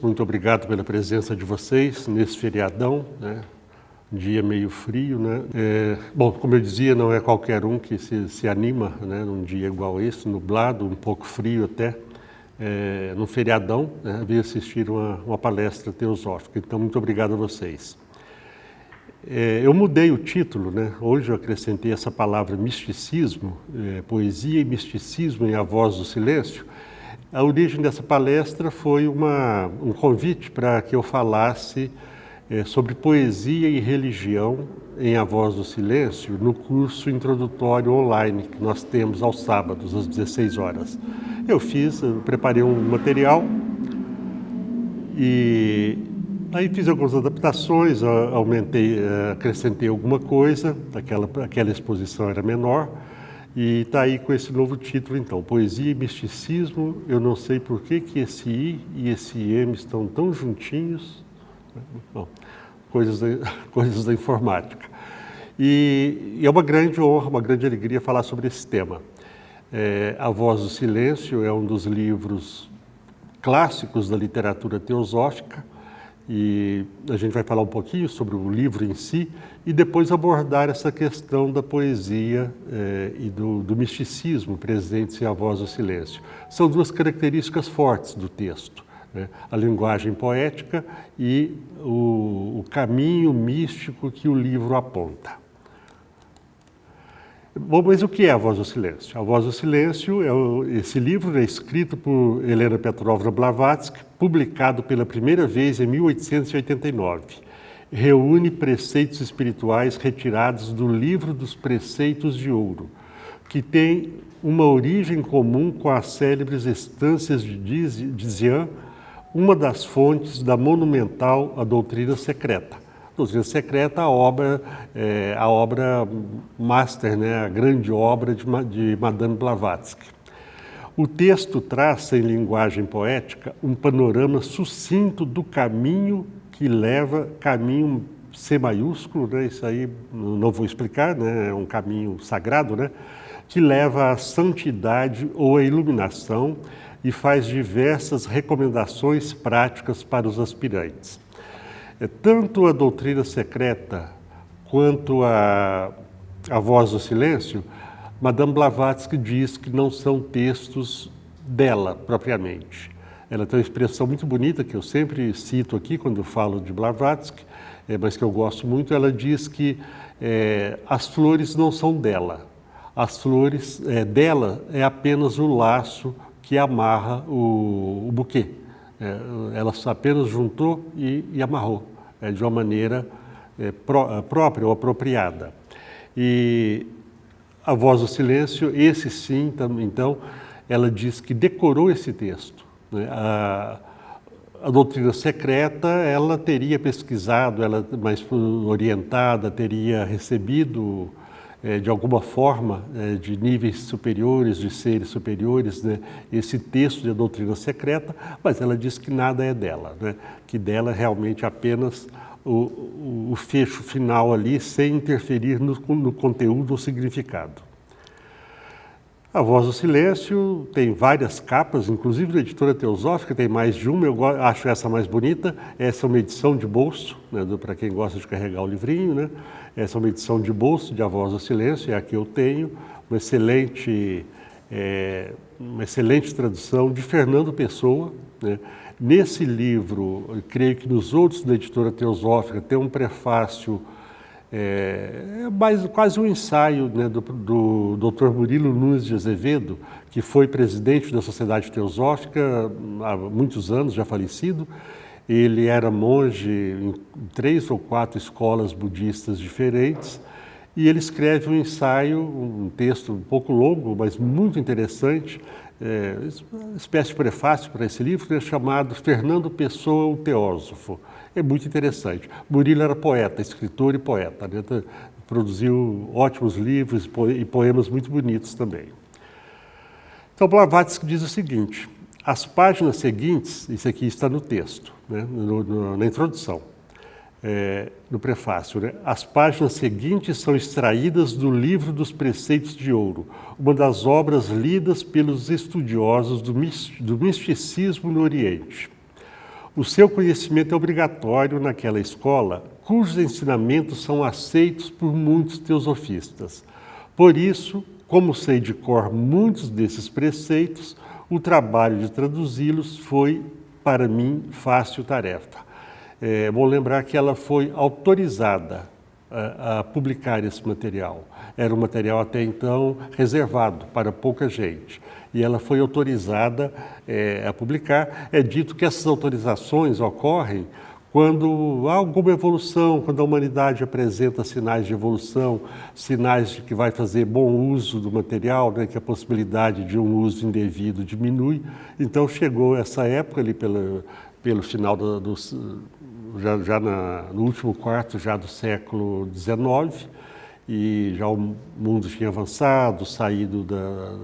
muito obrigado pela presença de vocês nesse feriadão, né? Um dia meio frio, né? Bom, como eu dizia, não é qualquer um que se anima, né? Num dia igual esse, nublado, um pouco frio até, num feriadão, né? Vir assistir uma palestra teosófica. Então, muito obrigado a vocês. Eu mudei o título, né? Hoje eu acrescentei essa palavra misticismo, poesia e misticismo em A Voz do Silêncio. A origem dessa palestra foi um convite para que eu falasse sobre poesia e religião em A Voz do Silêncio no curso introdutório online que nós temos aos sábados, às 16 horas. Eu preparei um material e aí fiz algumas adaptações, acrescentei alguma coisa, aquela exposição era menor, e está aí com esse novo título então, Poesia e Misticismo. Eu não sei por que esse I e esse M estão tão juntinhos. Bom, coisas da informática. E é uma grande honra, uma grande alegria falar sobre esse tema. A Voz do Silêncio é um dos livros clássicos da literatura teosófica, e a gente vai falar um pouquinho sobre o livro em si e depois abordar essa questão da poesia e do misticismo presentes em A Voz do Silêncio. São duas características fortes do texto, né? A linguagem poética e o caminho místico que o livro aponta. Bom, mas o que é A Voz do Silêncio? A Voz do Silêncio esse livro é escrito por Helena Petrovna Blavatsky, publicado pela primeira vez em 1889. Reúne preceitos espirituais retirados do Livro dos Preceitos de Ouro, que tem uma origem comum com as célebres Estâncias de Dzyan, uma das fontes da monumental A Doutrina Secreta. A Doutrina Secreta, a obra master, né? A grande obra de Madame Blavatsky. O texto traz, em linguagem poética, um panorama sucinto do caminho que leva, caminho C maiúsculo, né? Isso aí não vou explicar, né? É um caminho sagrado, né? Que leva à santidade ou à iluminação e faz diversas recomendações práticas para os aspirantes. Tanto a Doutrina Secreta quanto a Voz do Silêncio, Madame Blavatsky diz que não são textos dela propriamente. Ela tem uma expressão muito bonita que eu sempre cito aqui quando eu falo de Blavatsky, mas que eu gosto muito. Ela diz que as flores não são dela. As flores dela é apenas o laço que amarra o buquê. Ela apenas juntou e amarrou de uma maneira própria ou apropriada. E A Voz do Silêncio, esse sim, então, ela diz que decorou esse texto, né? A Doutrina Secreta, ela teria pesquisado, ela mais orientada, teria recebido de alguma forma, de níveis superiores, de seres superiores, né, esse texto de Doutrina Secreta, mas ela diz que nada é dela, né, que dela é realmente apenas o fecho final ali, sem interferir no conteúdo ou significado. A Voz do Silêncio tem várias capas, inclusive da Editora Teosófica, tem mais de uma, eu acho essa mais bonita. Essa é uma edição de bolso, né, para quem gosta de carregar o livrinho, né? Essa é uma edição de bolso de A Voz do Silêncio, é a que eu tenho, uma excelente tradução de Fernando Pessoa, né? Nesse livro, eu creio que nos outros da Editora Teosófica tem um prefácio, quase um ensaio, né, do Dr. Murilo Nunes de Azevedo, que foi presidente da Sociedade Teosófica há muitos anos, já falecido. Ele era monge em 3 ou 4 escolas budistas diferentes, e ele escreve um ensaio, um texto um pouco longo, mas muito interessante, uma espécie de prefácio para esse livro, chamado Fernando Pessoa, o Teósofo. É muito interessante. Murilo era poeta, escritor e poeta, né? Produziu ótimos livros e poemas muito bonitos também. Então, Blavatsky diz o seguinte: as páginas seguintes, isso aqui está no texto, né? Na introdução, no prefácio, né? As páginas seguintes são extraídas do Livro dos Preceitos de Ouro, uma das obras lidas pelos estudiosos do misticismo no Oriente. O seu conhecimento é obrigatório naquela escola, cujos ensinamentos são aceitos por muitos teosofistas. Por isso, como sei de cor muitos desses preceitos, o trabalho de traduzi-los foi, para mim, fácil tarefa. Vou lembrar que ela foi autorizada a publicar esse material. Era um material até então reservado para pouca gente. E ela foi autorizada a publicar. É dito que essas autorizações ocorrem quando há alguma evolução, quando a humanidade apresenta sinais de evolução, sinais de que vai fazer bom uso do material, né, que a possibilidade de um uso indevido diminui. Então chegou essa época ali pelo final no último quarto já do século XIX, e já o mundo tinha avançado, saído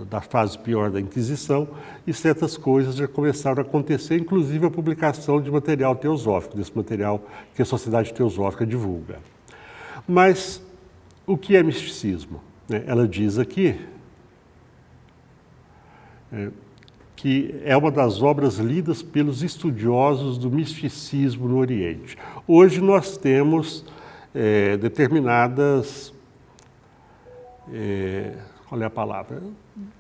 da fase pior da Inquisição, e certas coisas já começaram a acontecer, inclusive a publicação de material teosófico, desse material que a Sociedade Teosófica divulga. Mas o que é misticismo? Ela diz aqui que é uma das obras lidas pelos estudiosos do misticismo no Oriente. Hoje nós temos determinadas, qual é a palavra?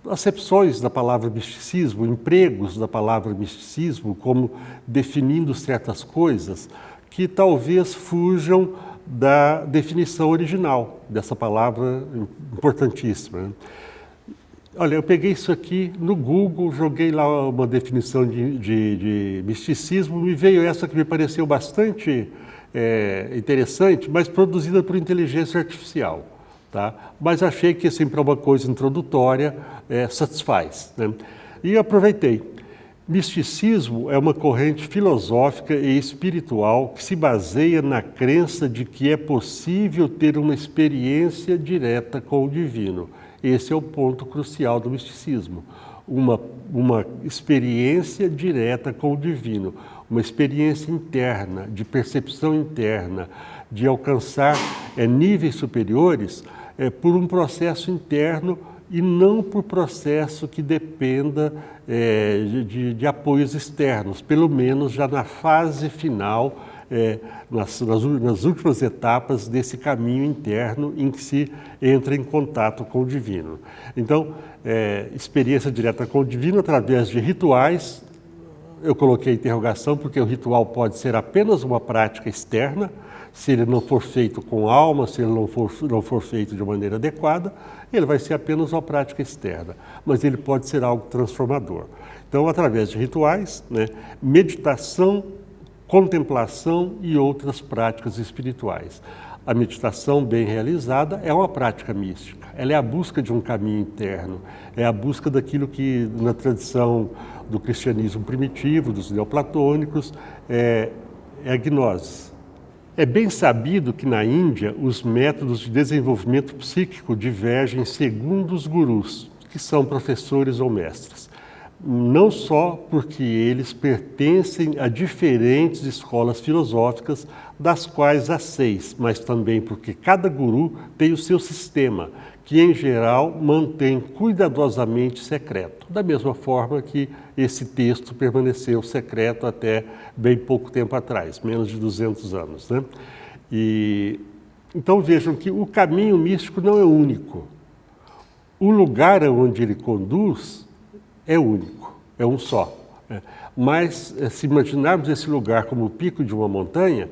Acepções da palavra misticismo, empregos da palavra misticismo, como definindo certas coisas que talvez fujam da definição original dessa palavra importantíssima, né? Olha, eu peguei isso aqui no Google, joguei lá uma definição de misticismo, me veio essa que me pareceu bastante interessante, mas produzida por inteligência artificial, tá? Mas achei que, assim, para uma coisa introdutória, satisfaz, né? E aproveitei. Misticismo é uma corrente filosófica e espiritual que se baseia na crença de que é possível ter uma experiência direta com o divino. Esse é o ponto crucial do misticismo. Uma experiência direta com o divino, uma experiência interna, de percepção interna, de alcançar níveis superiores por um processo interno e não por processo que dependa de apoios externos, pelo menos já na fase final, nas últimas etapas desse caminho interno em que se entra em contato com o divino. Então, experiência direta com o divino através de rituais. Eu coloquei interrogação porque o ritual pode ser apenas uma prática externa, se ele não for feito com alma, se ele não for feito de maneira adequada, ele vai ser apenas uma prática externa, mas ele pode ser algo transformador. Então, através de rituais, né, meditação, contemplação e outras práticas espirituais. A meditação bem realizada é uma prática mística, ela é a busca de um caminho interno, é a busca daquilo que na tradição do cristianismo primitivo, dos neoplatônicos, é a gnose. É bem sabido que na Índia os métodos de desenvolvimento psíquico divergem segundo os gurus, que são professores ou mestres. Não só porque eles pertencem a diferentes escolas filosóficas, das quais há 6, mas também porque cada guru tem o seu sistema, que em geral mantém cuidadosamente secreto, da mesma forma que esse texto permaneceu secreto até bem pouco tempo atrás, menos de 200 anos, né? Então vejam que o caminho místico não é único. O lugar onde ele conduz é único, é um só. Mas se imaginarmos esse lugar como o pico de uma montanha,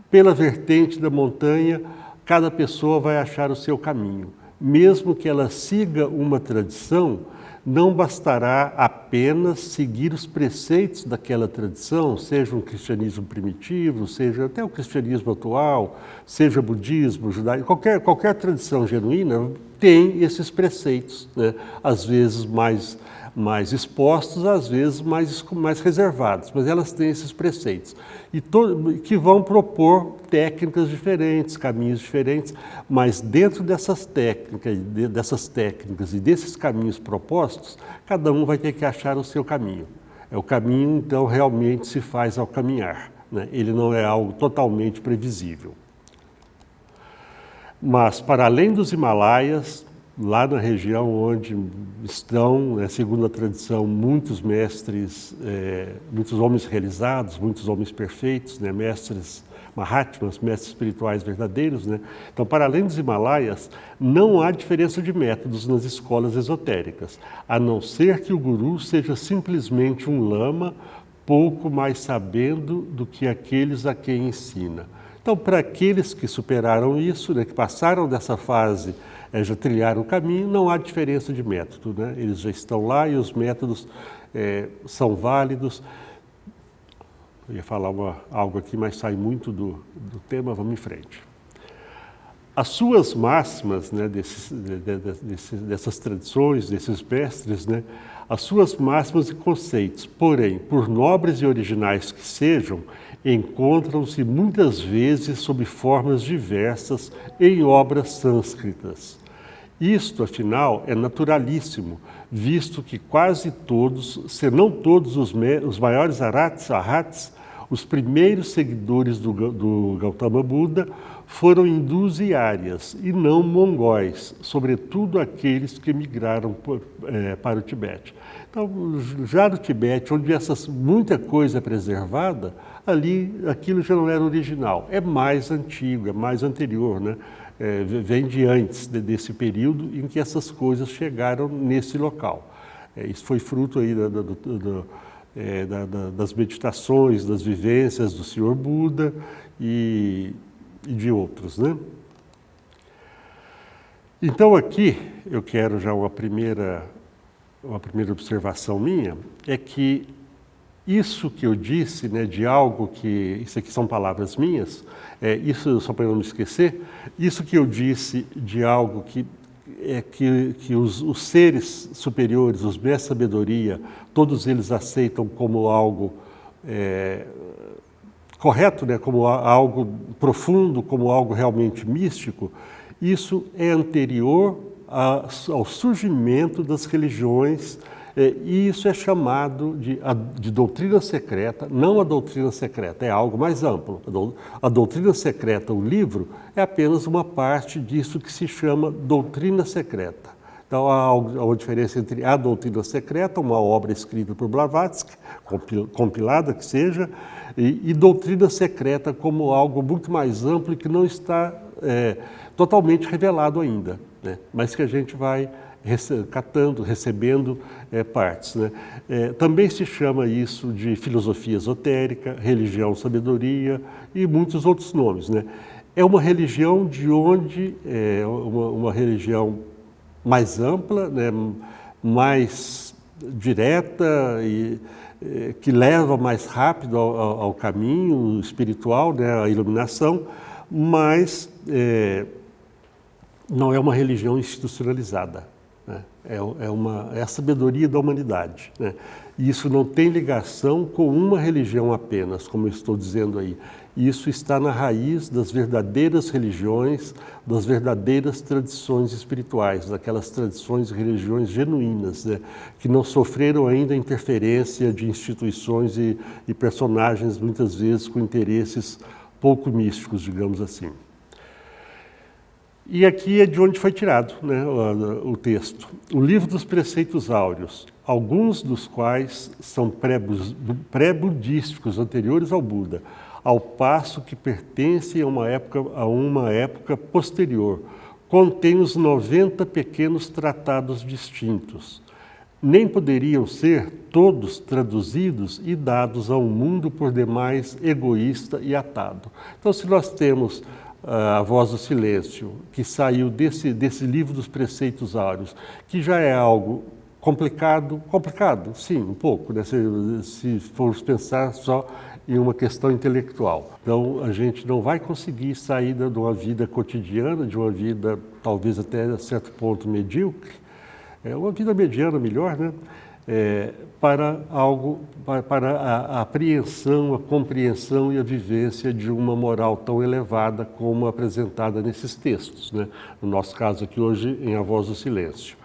pela vertente da montanha, cada pessoa vai achar o seu caminho. Mesmo que ela siga uma tradição, não bastará apenas seguir os preceitos daquela tradição, seja um cristianismo primitivo, seja até o cristianismo atual, seja budismo, judaísmo, qualquer tradição genuína tem esses preceitos, né? Às vezes mais expostos, às vezes mais reservados, mas elas têm esses preceitos que vão propor técnicas diferentes, caminhos diferentes, mas dentro dessas técnicas e desses caminhos propostos, cada um vai ter que achar o seu caminho. O caminho, então, realmente se faz ao caminhar, né? Ele não é algo totalmente previsível. Mas, para além dos Himalaias, lá na região onde estão, segundo a tradição, muitos mestres, muitos homens realizados, muitos homens perfeitos, né? Mestres Mahatmas, mestres espirituais verdadeiros, né? Então, para além dos Himalaias, não há diferença de métodos nas escolas esotéricas, a não ser que o guru seja simplesmente um lama, pouco mais sabendo do que aqueles a quem ensina. Então, para aqueles que superaram isso, né, que passaram dessa fase, já trilharam o caminho, não há diferença de método, né? Eles já estão lá e os métodos são válidos. Eu ia falar algo aqui, mas sai muito do tema, vamos em frente. As suas máximas, né, dessas tradições, desses mestres, né, as suas máximas e conceitos, porém, por nobres e originais que sejam, encontram-se muitas vezes sob formas diversas em obras sânscritas. Isto, afinal, é naturalíssimo, visto que quase todos, se não todos os maiores arhats, os primeiros seguidores do Gautama Buda, foram hindus e árias, e não mongóis, sobretudo aqueles que migraram para o Tibete. Então, já no Tibete, onde muita coisa é preservada, ali aquilo já não era original, é mais antigo, é mais anterior, né? Vem de antes desse período em que essas coisas chegaram nesse local. Isso foi fruto aí das meditações, das vivências do Senhor Buda e de outros, né? Então aqui eu quero já uma primeira observação minha, é que isso que eu disse, né, de algo que, isso aqui são palavras minhas, isso só para eu não me esquecer, isso que eu disse de algo que os seres superiores, os mestres de sabedoria, todos eles aceitam como algo correto, né, como algo profundo, como algo realmente místico, isso é anterior ao surgimento das religiões, e isso é chamado de doutrina secreta, não a doutrina secreta, é algo mais amplo. A doutrina secreta, o livro, é apenas uma parte disso que se chama doutrina secreta. Então, há uma diferença entre a doutrina secreta, uma obra escrita por Blavatsky, compilada que seja, e doutrina secreta como algo muito mais amplo e que não está totalmente revelado ainda, né? Mas que a gente vai recebendo partes, né? Também se chama isso de filosofia esotérica, religião, sabedoria e muitos outros nomes, né? É uma religião de onde uma religião mais ampla, né? Mais direta e que leva mais rápido ao caminho espiritual, né? À iluminação, mas não é uma religião institucionalizada. É a sabedoria da humanidade, né? E isso não tem ligação com uma religião apenas, como eu estou dizendo aí. Isso está na raiz das verdadeiras religiões, das verdadeiras tradições espirituais, daquelas tradições e religiões genuínas, né? Que não sofreram ainda a interferência de instituições e personagens, muitas vezes com interesses pouco místicos, digamos assim. E aqui é de onde foi tirado, né, o texto. O livro dos preceitos áureos, alguns dos quais são pré-budísticos, anteriores ao Buda, ao passo que pertencem a uma época posterior. Contém os 90 pequenos tratados distintos. Nem poderiam ser todos traduzidos e dados a um mundo por demais egoísta e atado. Então, se nós temos a Voz do Silêncio, que saiu desse livro dos preceitos áureos, que já é algo complicado, sim, um pouco, né? Se formos pensar só em uma questão intelectual. Então, a gente não vai conseguir sair de uma vida cotidiana, de uma vida talvez até a certo ponto medíocre, uma vida mediana melhor, né? Para a apreensão, a compreensão e a vivência de uma moral tão elevada como apresentada nesses textos, né? No nosso caso aqui hoje, em A Voz do Silêncio.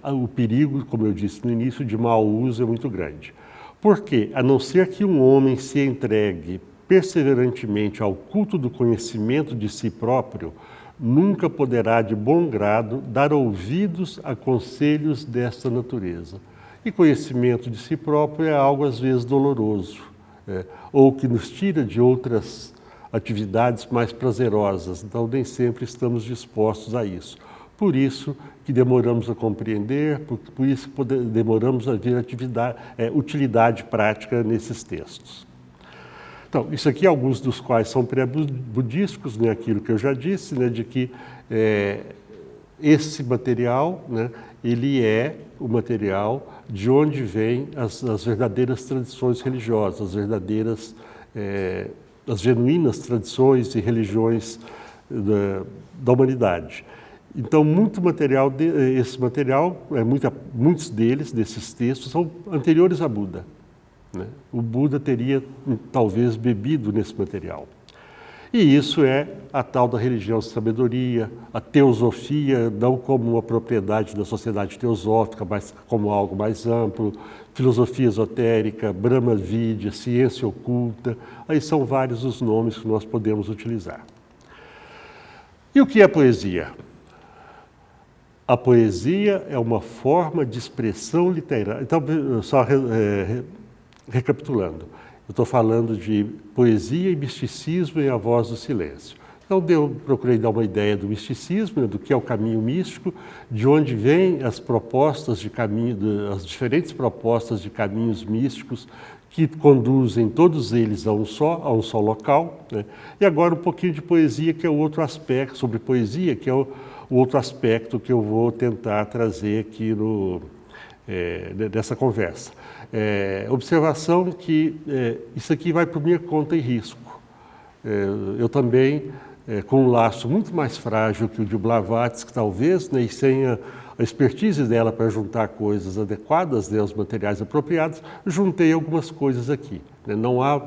O perigo, como eu disse no início, de mau uso é muito grande. Porque, a não ser que um homem se entregue perseverantemente ao culto do conhecimento de si próprio, nunca poderá de bom grado dar ouvidos a conselhos desta natureza. E conhecimento de si próprio é algo às vezes doloroso, ou que nos tira de outras atividades mais prazerosas, então nem sempre estamos dispostos a isso. Por isso que demoramos a compreender, por isso que demoramos a ver utilidade prática nesses textos. Então, isso aqui, alguns dos quais são pré-budísticos, né, aquilo que eu já disse, né, de que esse material, né, ele é o material de onde vêm as verdadeiras tradições religiosas, as genuínas tradições e religiões da humanidade. Então, esse material, muitos deles, desses textos, são anteriores a Buda, né? O Buda teria, talvez, bebido nesse material. E isso é a tal da religião de sabedoria, a teosofia, não como uma propriedade da sociedade teosófica, mas como algo mais amplo, filosofia esotérica, Brahma Vidya, ciência oculta, aí são vários os nomes que nós podemos utilizar. E o que é poesia? A poesia é uma forma de expressão literária. Então, só recapitulando, eu estou falando de poesia e misticismo em A Voz do Silêncio. Então, eu procurei dar uma ideia do misticismo, né, do que é o caminho místico, de onde vêm as propostas de caminho, as diferentes propostas de caminhos místicos que conduzem todos eles a um só local, né? E agora um pouquinho de poesia, que é o outro aspecto, sobre poesia, que é o outro aspecto que eu vou tentar trazer aqui nessa conversa. Observação que isso aqui vai por minha conta e risco. Eu também, com um laço muito mais frágil que o de Blavatsky, talvez, né, e sem a expertise dela para juntar coisas adequadas, né, os materiais apropriados, juntei algumas coisas aqui, né? Não há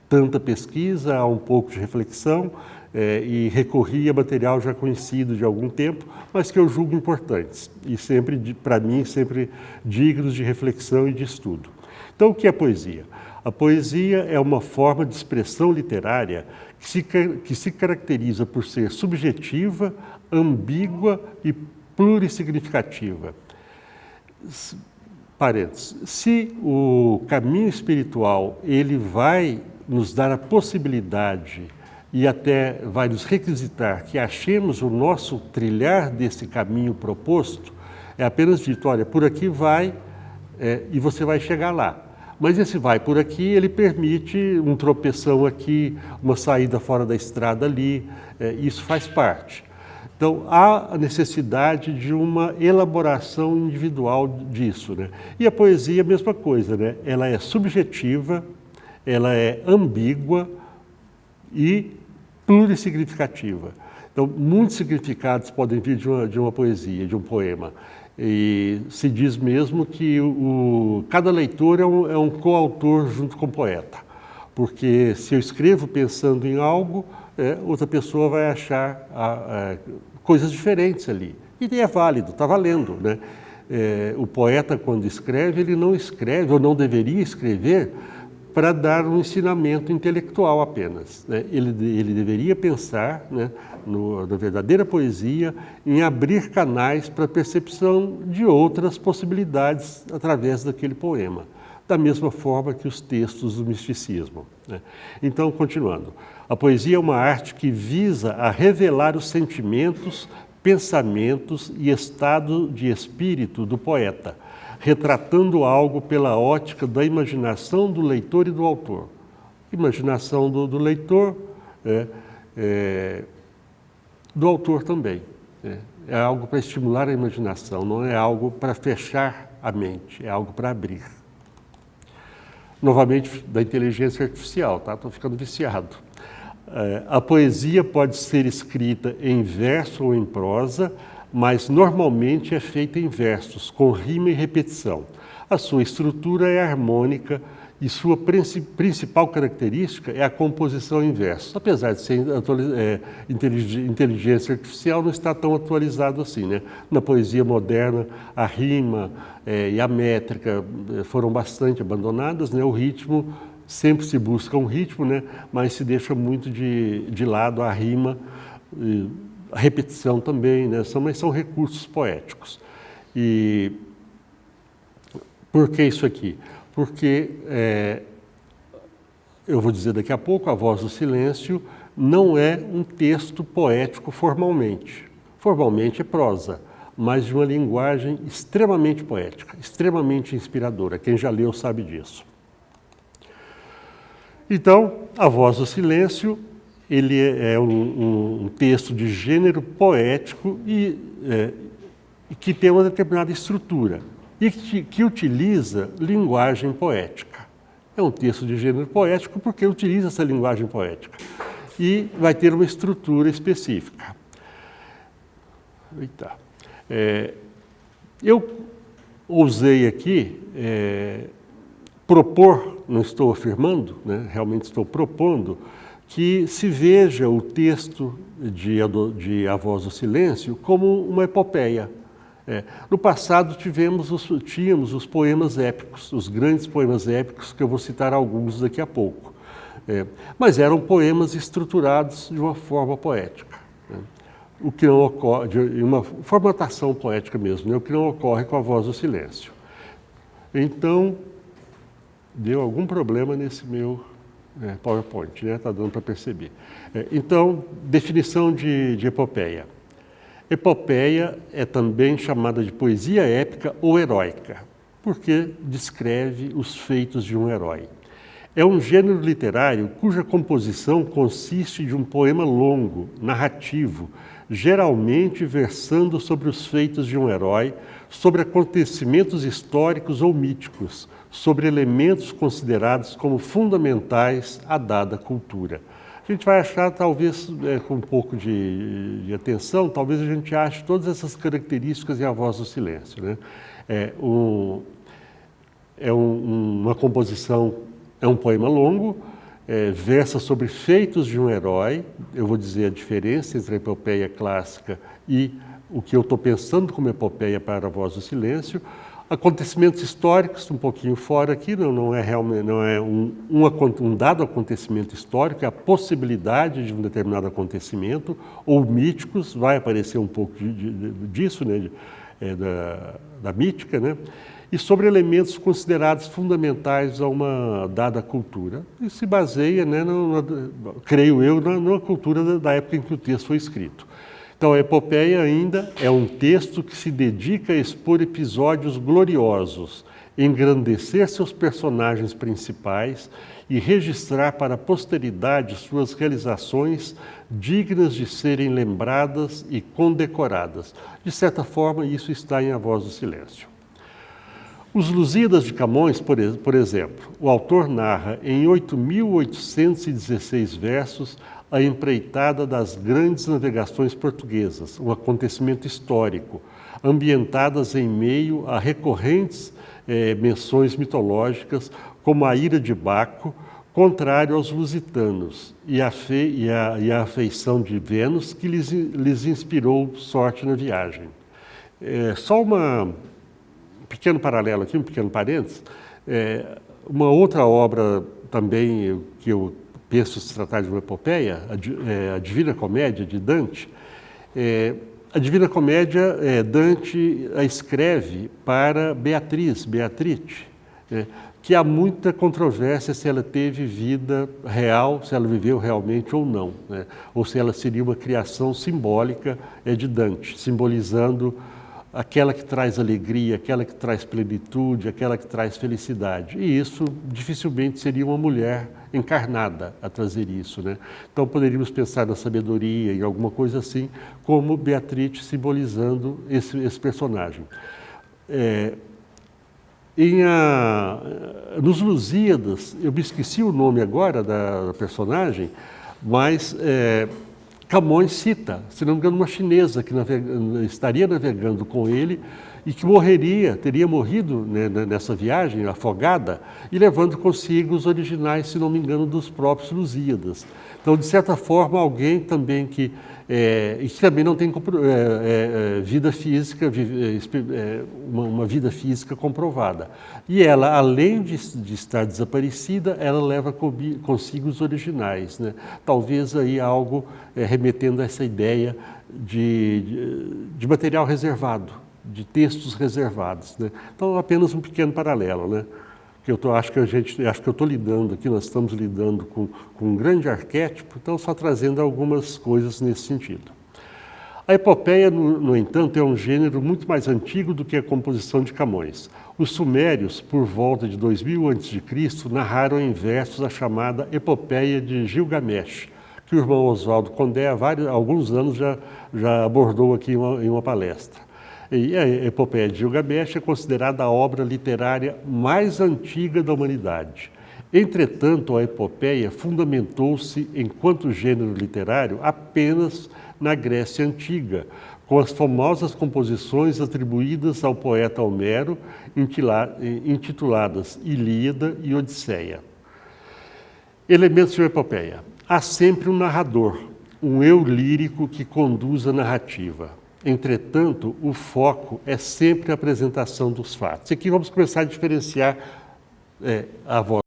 tanta pesquisa, há um pouco de reflexão, e recorri a material já conhecido de algum tempo, mas que eu julgo importantes e sempre, para mim, sempre dignos de reflexão e de estudo. Então, o que é poesia? A poesia é uma forma de expressão literária que se caracteriza por ser subjetiva, ambígua e plurissignificativa. Parênteses. Se o caminho espiritual ele vai nos dar a possibilidade e até vai nos requisitar que achemos o nosso trilhar desse caminho proposto, é apenas dito, olha, por aqui vai e você vai chegar lá. Mas esse vai por aqui, ele permite um tropeção aqui, uma saída fora da estrada ali, isso faz parte. Então, há a necessidade de uma elaboração individual disso, né? E a poesia, a mesma coisa, né? Ela é subjetiva, ela é ambígua e plurissignificativa. Então, muitos significados podem vir de uma poesia, de um poema. E se diz mesmo que cada leitor é um coautor junto com o poeta. Porque se eu escrevo pensando em algo, outra pessoa vai achar coisas diferentes ali. E é válido, está valendo, né? O poeta, quando escreve, ele não escreve, ou não deveria escrever, para dar um ensinamento intelectual apenas, né? Ele deveria pensar, né, na verdadeira poesia, em abrir canais para a percepção de outras possibilidades através daquele poema, da mesma forma que os textos do misticismo, né? Então, continuando, a poesia é uma arte que visa a revelar os sentimentos, pensamentos e estado de espírito do poeta, retratando algo pela ótica da imaginação do leitor e do autor. Imaginação do leitor, do autor também. É algo para estimular a imaginação, não é algo para fechar a mente, é algo para abrir. Novamente, da inteligência artificial, tá? Estou ficando viciado. A poesia pode ser escrita em verso ou em prosa, mas normalmente é feita em versos, com rima e repetição. A sua estrutura é harmônica e sua principal característica é a composição em versos. Apesar de ser inteligência artificial, não está tão atualizado assim, né? Na poesia moderna, a rima e a métrica foram bastante abandonadas, né? O ritmo, sempre se busca um ritmo, né? Mas se deixa muito de lado a rima, a repetição também, né? Mas são recursos poéticos. E por que isso aqui? Porque, eu vou dizer daqui a pouco, A Voz do Silêncio não é um texto poético formalmente. Formalmente é prosa, mas de uma linguagem extremamente poética, extremamente inspiradora. Quem já leu sabe disso. Então, A Voz do Silêncio, ele é um texto de gênero poético e que tem uma determinada estrutura e que utiliza linguagem poética. É um texto de gênero poético porque utiliza essa linguagem poética e vai ter uma estrutura específica. Eita. Eu ousei aqui propor, não estou afirmando, né, realmente estou propondo, que se veja o texto de A Voz do Silêncio como uma epopeia. No passado tínhamos os poemas épicos, os grandes poemas épicos, que eu vou citar alguns daqui a pouco. Mas eram poemas estruturados de uma forma poética, né? O que não ocorre, de uma formatação poética mesmo, né? O que não ocorre com A Voz do Silêncio. Então, deu algum problema nesse meu PowerPoint, né? Está dando para perceber. Então, definição de epopeia. Epopeia é também chamada de poesia épica ou heróica, porque descreve os feitos de um herói. É um gênero literário cuja composição consiste de um poema longo, narrativo, geralmente versando sobre os feitos de um herói, sobre acontecimentos históricos ou míticos, sobre elementos considerados como fundamentais à dada cultura. A gente vai achar, talvez, com um pouco de atenção, talvez a gente ache todas essas características em A Voz do Silêncio, né? Uma composição, é um poema longo, versa sobre feitos de um herói. Eu vou dizer a diferença entre a epopeia clássica e o que eu estou pensando como epopeia para A Voz do Silêncio. Acontecimentos históricos, um pouquinho fora aqui, não é um dado acontecimento histórico, é a possibilidade de um determinado acontecimento, ou míticos, vai aparecer um pouco disso, né, da mítica, né? E sobre elementos considerados fundamentais a uma dada cultura. E se baseia, né, creio eu, na cultura da época em que o texto foi escrito. Então, a epopeia ainda é um texto que se dedica a expor episódios gloriosos, engrandecer seus personagens principais e registrar para a posteridade suas realizações dignas de serem lembradas e condecoradas. De certa forma, isso está em A Voz do Silêncio. Os Lusíadas de Camões, por exemplo, o autor narra em 8.816 versos a empreitada das grandes navegações portuguesas, um acontecimento histórico, ambientadas em meio a recorrentes menções mitológicas, como a ira de Baco, contrário aos lusitanos, e a afeição de Vênus, que lhes inspirou sorte na viagem. Só um pequeno paralelo aqui, um pequeno parênteses, uma outra obra também que eu penso se tratar de uma epopeia, a Divina Comédia, de Dante. A Divina Comédia, Dante a escreve para Beatriz, Beatrice, que há muita controvérsia se ela teve vida real, se ela viveu realmente ou não, né? Ou se ela seria uma criação simbólica de Dante, simbolizando aquela que traz alegria, aquela que traz plenitude, aquela que traz felicidade. E isso dificilmente seria uma mulher encarnada a trazer isso, né? Então poderíamos pensar na sabedoria, em alguma coisa assim, como Beatriz simbolizando esse personagem. Nos Lusíadas, eu me esqueci o nome agora da personagem, mas Camões cita, se não me engano, uma chinesa que estaria navegando com ele e que teria morrido, né, nessa viagem, afogada, e levando consigo os originais, se não me engano, dos próprios Lusíadas. Então, de certa forma, alguém também que e que também não tem vida física, uma vida física comprovada. E ela, além de estar desaparecida, ela leva consigo os originais, né? Talvez aí algo remetendo a essa ideia de material reservado, de textos reservados, né? Então, apenas um pequeno paralelo, né? Que acho que eu estou lidando aqui, nós estamos lidando com um grande arquétipo, então só trazendo algumas coisas nesse sentido. A epopeia, no entanto, é um gênero muito mais antigo do que a composição de Camões. Os sumérios, por volta de 2000 a.C., narraram em versos a chamada Epopeia de Gilgamesh, que o irmão Oswaldo Condé, há alguns anos, já abordou aqui em uma palestra. E a Epopeia de Gilgamesh é considerada a obra literária mais antiga da humanidade. Entretanto, a epopeia fundamentou-se enquanto gênero literário apenas na Grécia Antiga, com as famosas composições atribuídas ao poeta Homero, intituladas Ilíada e Odisseia. Elementos de uma epopeia. Há sempre um narrador, um eu lírico que conduz a narrativa. Entretanto, o foco é sempre a apresentação dos fatos. Aqui vamos começar a diferenciar a voz,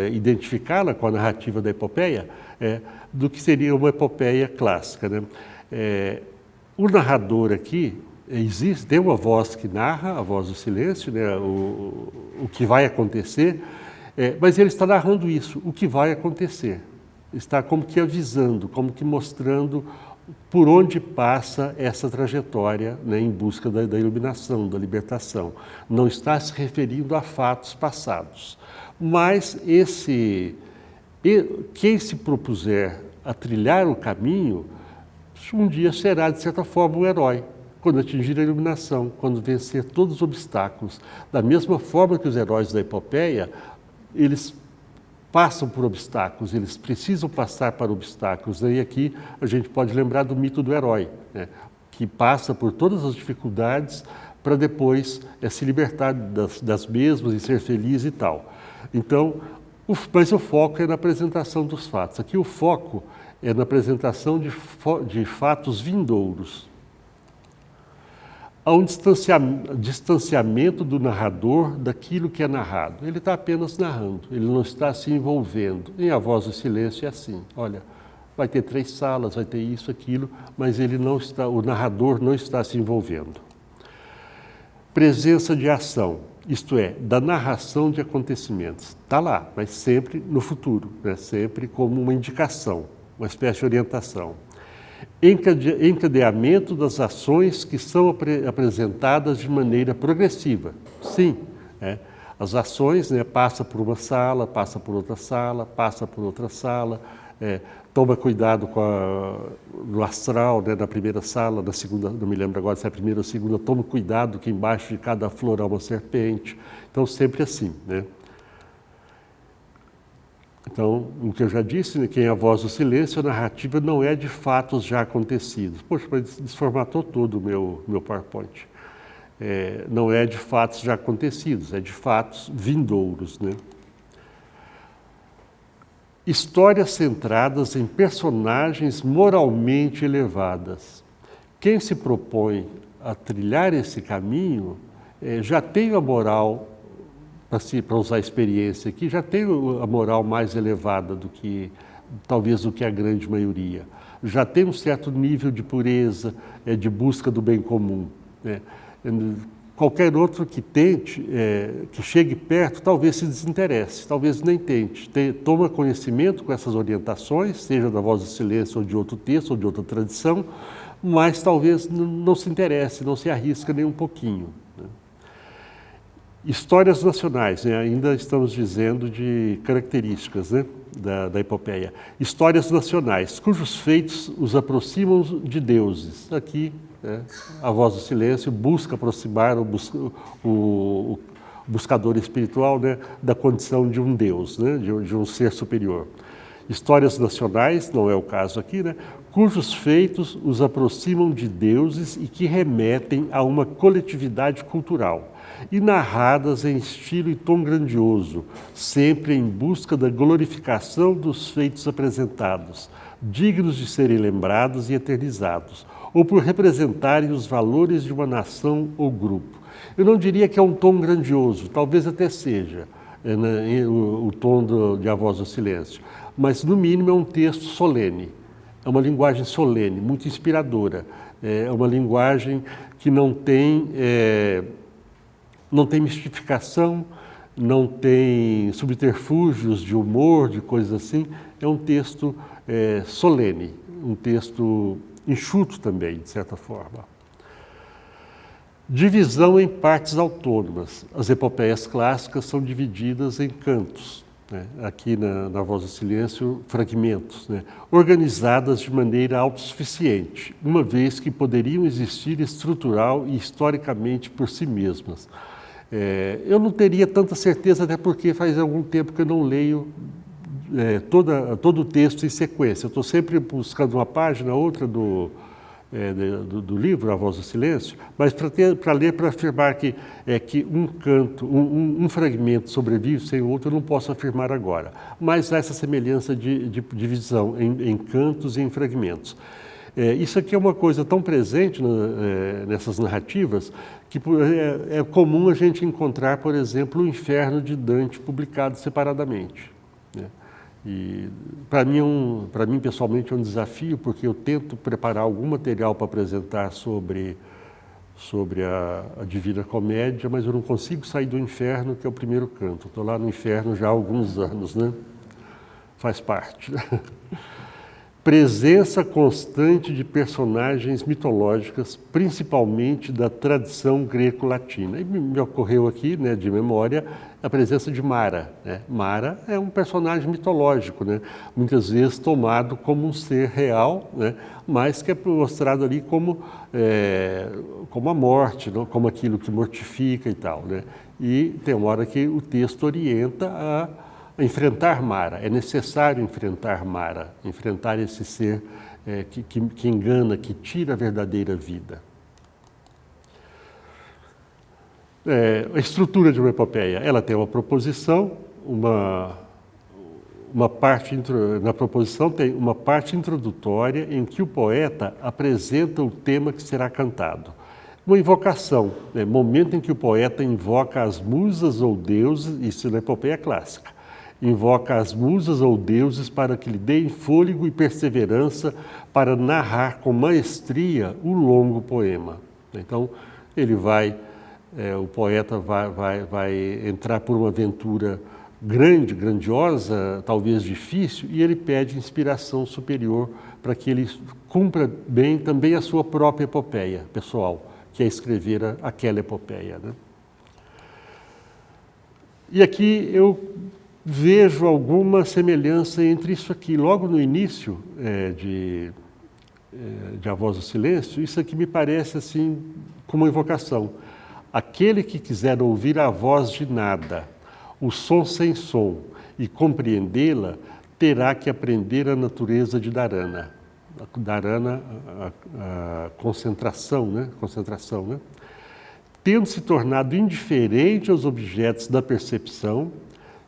identificá-la com a narrativa da epopeia, do que seria uma epopeia clássica, né? O narrador aqui, tem uma voz que narra, a voz do silêncio, né? O que vai acontecer, mas ele está narrando isso, o que vai acontecer. Está como que avisando, como que mostrando por onde passa essa trajetória, né, em busca da iluminação, da libertação. Não está se referindo a fatos passados. Mas quem se propuser a trilhar o caminho, um dia será, de certa forma, um herói, quando atingir a iluminação, quando vencer todos os obstáculos. Da mesma forma que os heróis da epopeia, eles passam por obstáculos, eles precisam passar para obstáculos. E aqui a gente pode lembrar do mito do herói, né, que passa por todas as dificuldades para depois se libertar das mesmas e ser feliz e tal. Então, mas o foco é na apresentação dos fatos. Aqui o foco é na apresentação de fatos vindouros. Há um distanciamento do narrador daquilo que é narrado. Ele está apenas narrando, ele não está se envolvendo. Em A Voz do Silêncio é assim, olha, vai ter 3 salas, vai ter isso, aquilo, mas o narrador não está se envolvendo. Presença de ação, isto é, da narração de acontecimentos. Está lá, mas sempre no futuro, né? Sempre como uma indicação, uma espécie de orientação. Encadeamento das ações que são apresentadas de maneira progressiva. Sim, as ações, né, passa por uma sala, passa por outra sala, passa por outra sala, toma cuidado no astral, né, na primeira sala, na segunda, não me lembro agora se é a primeira ou a segunda, toma cuidado que embaixo de cada flor há uma serpente. Então, sempre assim, né? Então, o que eu já disse, né, quem é a voz do silêncio, a narrativa não é de fatos já acontecidos. Poxa, mas desformatou todo o meu PowerPoint. Não é de fatos já acontecidos, é de fatos vindouros, né? Histórias centradas em personagens moralmente elevadas. Quem se propõe a trilhar esse caminho já tem a moral, para usar a experiência aqui, já tem a moral mais elevada talvez do que a grande maioria. Já tem um certo nível de pureza, de busca do bem comum, né? Qualquer outro que tente, que chegue perto, talvez se desinteresse, talvez nem tente. Toma conhecimento com essas orientações, seja da Voz do Silêncio ou de outro texto ou de outra tradição, mas talvez não se interesse, não se arrisca nem um pouquinho, né? Histórias nacionais, né? Ainda estamos dizendo de características, né, da epopeia. Histórias nacionais, cujos feitos os aproximam de deuses. Aqui, a Voz do Silêncio busca aproximar o buscador espiritual, né, da condição de um deus, né, de um ser superior. Histórias nacionais, não é o caso aqui, né, cujos feitos os aproximam de deuses e que remetem a uma coletividade cultural, e narradas em estilo e tom grandioso, sempre em busca da glorificação dos feitos apresentados, dignos de serem lembrados e eternizados, ou por representarem os valores de uma nação ou grupo. Eu não diria que é um tom grandioso, talvez até seja o tom de A Voz do Silêncio, mas no mínimo é um texto solene, é uma linguagem solene, muito inspiradora, é uma linguagem que não tem mistificação, não tem subterfúgios de humor, de coisas assim. É um texto solene, um texto enxuto também, de certa forma. Divisão em partes autônomas. As epopeias clássicas são divididas em cantos, né? Aqui na Voz do Silêncio, fragmentos, né? Organizadas de maneira autossuficiente, uma vez que poderiam existir estrutural e historicamente por si mesmas. Eu não teria tanta certeza, até porque faz algum tempo que eu não leio todo o texto em sequência. Eu estou sempre buscando uma página, outra do livro A Voz do Silêncio, mas para ler, para afirmar que um canto, um fragmento sobrevive sem o outro, eu não posso afirmar agora. Mas há essa semelhança de divisão em cantos e em fragmentos. Isso aqui é uma coisa tão presente nessas narrativas que é comum a gente encontrar, por exemplo, o Inferno de Dante publicado separadamente, né? E para mim pessoalmente é um desafio, porque eu tento preparar algum material para apresentar sobre a Divina Comédia, mas eu não consigo sair do Inferno, que é o primeiro canto. Estou lá no Inferno já há alguns anos, né? Faz parte. Presença constante de personagens mitológicas, principalmente da tradição greco-latina. E me ocorreu aqui, né, de memória, a presença de Mara, né? Mara é um personagem mitológico, né? Muitas vezes tomado como um ser real, né? Mas que é mostrado ali como a morte, não? Como aquilo que mortifica e tal, né? E tem uma hora que o texto orienta a enfrentar Mara. É necessário enfrentar Mara, enfrentar esse ser que engana, que tira a verdadeira vida. A estrutura de uma epopeia, ela tem uma proposição, na proposição tem uma parte introdutória em que o poeta apresenta o tema que será cantado. Uma invocação, né? Momento em que o poeta invoca as musas ou deuses, isso na epopeia clássica. Invoca as musas ou deuses para que lhe deem fôlego e perseverança para narrar com maestria o longo poema. Então, o poeta vai entrar por uma aventura grandiosa, talvez difícil, e ele pede inspiração superior para que ele cumpra bem também a sua própria epopeia pessoal, que é escrever aquela epopeia, né? E aqui eu vejo alguma semelhança entre isso aqui. Logo no início de A Voz do Silêncio, isso aqui me parece assim como uma invocação. Aquele que quiser ouvir a voz de nada, o som sem som, e compreendê-la, terá que aprender a natureza de Dharana. Dharana, a concentração, né? Concentração, né? Tendo se tornado indiferente aos objetos da percepção,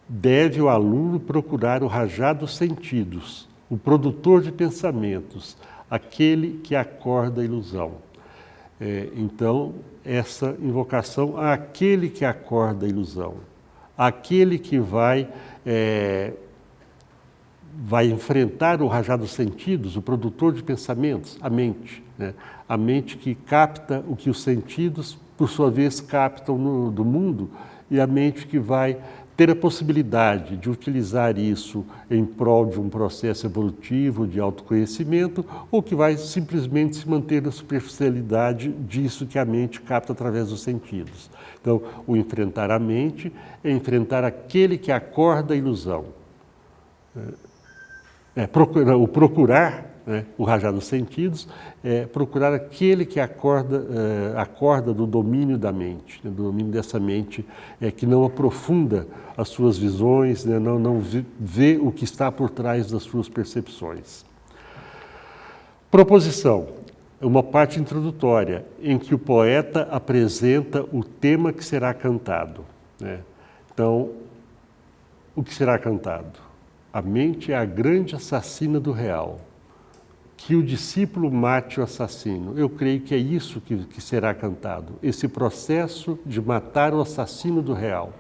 deve o aluno procurar o rajar dos sentidos, o produtor de pensamentos, aquele que acorda a ilusão. Então, essa invocação àquele que acorda a ilusão, aquele que vai enfrentar o rajar dos sentidos, o produtor de pensamentos, a mente, né? A mente que capta o que os sentidos, por sua vez, captam do mundo, e a mente que vai ter a possibilidade de utilizar isso em prol de um processo evolutivo de autoconhecimento, ou que vai simplesmente se manter na superficialidade disso que a mente capta através dos sentidos. Então, o enfrentar a mente é enfrentar aquele que acorda a ilusão. Procurar, né, o rajar dos sentidos, procurar aquele que acorda do domínio da mente, né, do domínio dessa mente que não aprofunda as suas visões, né, não vê o que está por trás das suas percepções. Proposição, uma parte introdutória em que o poeta apresenta o tema que será cantado, né? Então, o que será cantado? A mente é a grande assassina do real. que o discípulo mate o assassino. Eu creio que é isso que será cantado, esse processo de matar o assassino do real.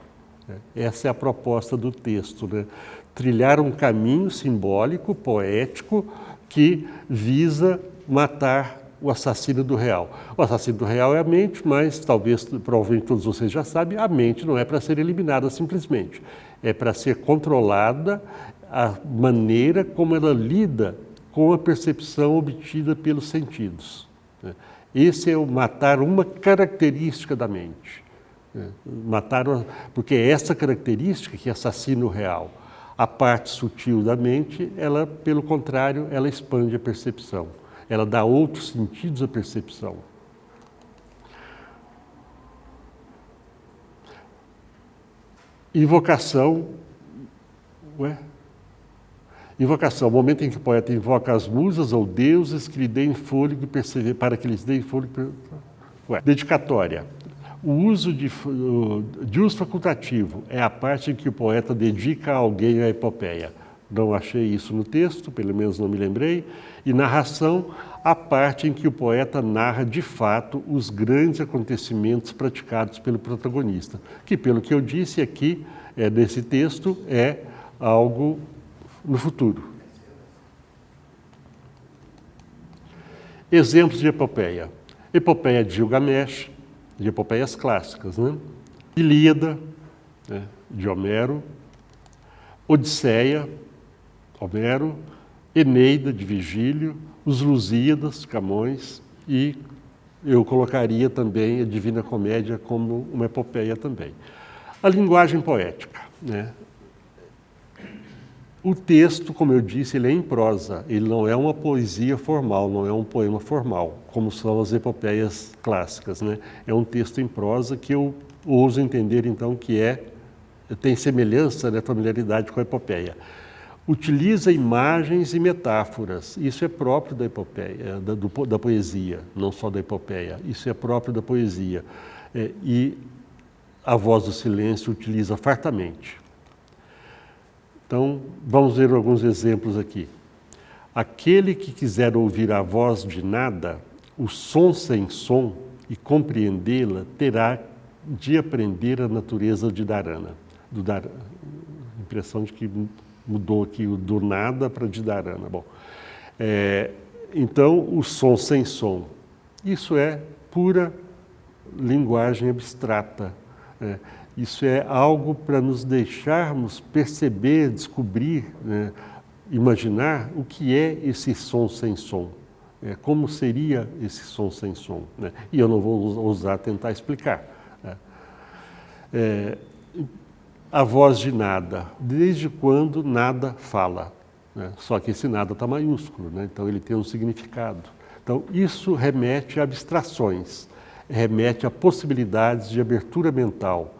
Essa é a proposta do texto, né? Trilhar um caminho simbólico, poético, que visa matar o assassino do real. O assassino do real é a mente, mas provavelmente todos vocês já sabem, a mente não é para ser eliminada simplesmente. É para ser controlada a maneira como ela lida com a percepção obtida pelos sentidos. Esse é o matar uma característica da mente. Porque é essa característica que assassina o real. A parte sutil da mente, ela, pelo contrário, ela expande a percepção. Ela dá outros sentidos à percepção. Invocação. Invocação, o momento em que o poeta invoca as musas ou deuses que lhe deem fôlego e perseverança, para que lhes deem fôlego. Dedicatória. O uso de uso facultativo é a parte em que o poeta dedica a alguém a epopeia. Não achei isso no texto, pelo menos não me lembrei. E narração, a parte em que o poeta narra de fato os grandes acontecimentos praticados pelo protagonista, que, pelo que eu disse aqui, nesse texto, é algo no futuro. Exemplos de epopeia. Epopeia de Gilgamesh, de epopeias clássicas, né? Ilíada, né, de Homero, Odisseia, Homero, Eneida, de Virgílio, os Lusíadas, Camões, e eu colocaria também a Divina Comédia como uma epopeia também. A linguagem poética, né? O texto, como eu disse, ele é em prosa, ele não é uma poesia formal, não é um poema formal, como são as epopeias clássicas, né? É um texto em prosa que eu ouso entender, então, que tem semelhança, né, familiaridade com a epopeia. Utiliza imagens e metáforas, isso é próprio da epopeia, da poesia, não só da epopeia, isso é próprio da poesia. E a voz do silêncio utiliza fartamente. Então, vamos ver alguns exemplos aqui. Aquele que quiser ouvir a voz de nada, o som sem som, e compreendê-la, terá de aprender a natureza de Dharana. Impressão de que mudou aqui o do nada para de Dharana. Bom, então, o som sem som. Isso é pura linguagem abstrata. Isso é algo para nos deixarmos perceber, descobrir, né, imaginar o que é esse som sem som. Como seria esse som sem som, né? E eu não vou ousar tentar explicar. A voz de nada, desde quando nada fala, né? Só que esse nada está maiúsculo, né? Então ele tem um significado. Então isso remete a abstrações, remete a possibilidades de abertura mental,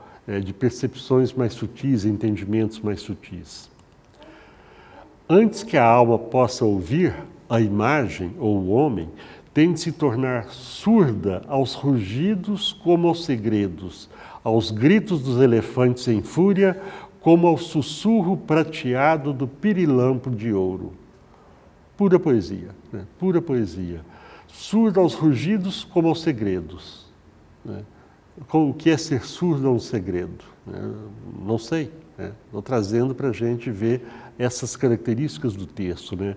de percepções mais sutis, entendimentos mais sutis. Antes que a alma possa ouvir, a imagem ou o homem tem de se tornar surda aos rugidos como aos segredos, aos gritos dos elefantes em fúria, como ao sussurro prateado do pirilampo de ouro. Pura poesia, né? Pura poesia. Surda aos rugidos como aos segredos, né? O que é ser surdo a um segredo? Não sei. Estou trazendo para a gente ver essas características do texto, né?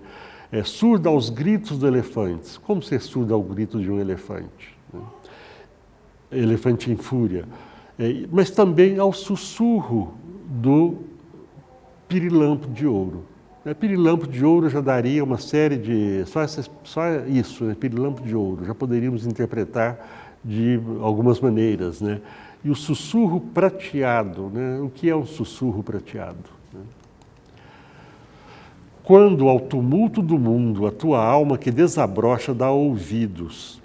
Surdo aos gritos dos elefantes. Como ser surdo ao grito de um elefante? Elefante em fúria. Mas também ao sussurro do pirilampo de ouro. Pirilampo de ouro já daria uma série de... Só isso, né? Pirilampo de ouro. Já poderíamos interpretar de algumas maneiras, né? E o sussurro prateado, né? O que é um sussurro prateado? Quando ao tumulto do mundo a tua alma que desabrocha dá ouvidos,